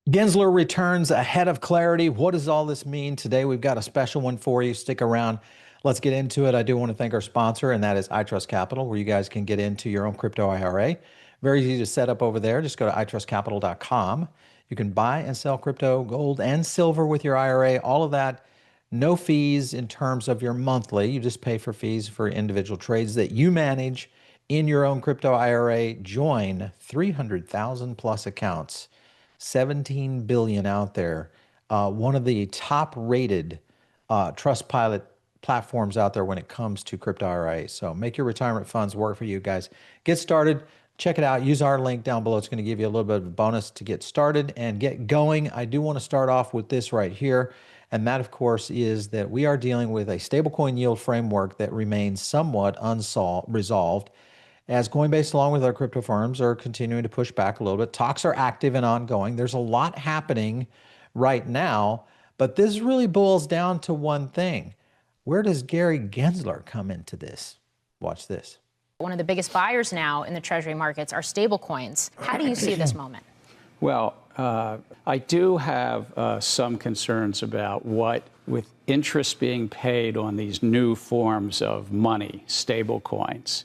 Gensler returns ahead of clarity. What does all this mean? Today, we've got a special one for you. Stick around. Let's get into it. I do want to thank our sponsor, and that is iTrust Capital, where you guys can get into your own crypto IRA. Very easy to set up over there. Just go to itrustcapital.com. You can buy and sell crypto, gold, and silver with your IRA. All of that, no fees in terms of your monthly. You just pay for fees for individual trades that you manage in your own crypto IRA. Join 300,000 plus accounts. 17 billion out there. One of the top rated Trustpilot platforms out there when it comes to crypto IRA. So make your retirement funds work for you guys. Get started. Check it out. Use our link down below. It's going to give you a little bit of a bonus to get started and get going. I do want to start off with this right here. And that, of course, is that we are dealing with a stablecoin yield framework that remains somewhat resolved, as Coinbase, along with other crypto firms, are continuing to push back a little bit. Talks are active and ongoing. There's a lot happening right now, but this really boils down to one thing. Where does Gary Gensler come into this? Watch this. One of the biggest buyers now in the Treasury markets are stablecoins. How do you see this moment? Well, I do have some concerns about what, with interest being paid on these new forms of money, stablecoins,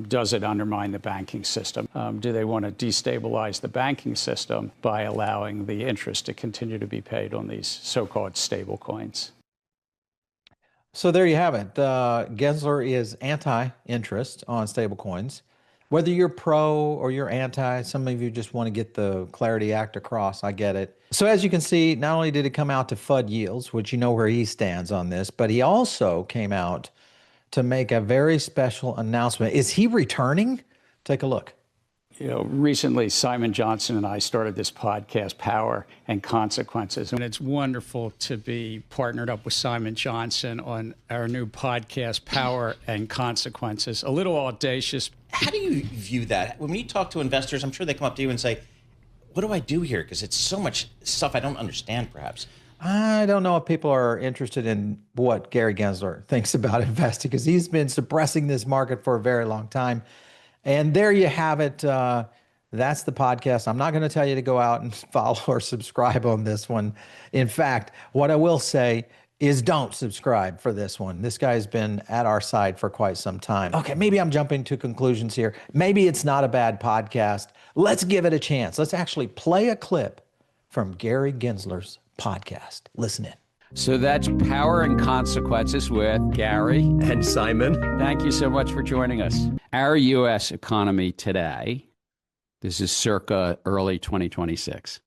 does it undermine the banking system? Do they want to destabilize the banking system by allowing the interest to continue to be paid on these so-called stablecoins? So there you have it. Gensler is anti-interest on stablecoins. Whether you're pro or you're anti, some of you just want to get the Clarity Act across. I get it. So as you can see, not only did he come out to FUD yields, which you know where he stands on this, but he also came out to make a very special announcement. Is he returning? Take a look. You know, recently Simon Johnson and I started this podcast, Power and Consequences. And it's wonderful to be partnered up with Simon Johnson on our new podcast, Power and Consequences. A little audacious. How do you view that? When you talk to investors, I'm sure they come up to you and say, what do I do here? Because it's so much stuff I don't understand, perhaps. I don't know if people are interested in what Gary Gensler thinks about investing, because he's been suppressing this market for a very long time. And there you have it. That's the podcast. I'm not going to tell you to go out and follow or subscribe on this one. In fact, what I will say is don't subscribe for this one. This guy's been at our side for quite some time. Okay, maybe I'm jumping to conclusions here. Maybe it's not a bad podcast. Let's give it a chance. Let's actually play a clip from Gary Gensler's podcast. Listen in. So that's Power and Consequences with Gary and Simon. Thank you so much for joining us. Our U.S. economy today, this is circa early 2026.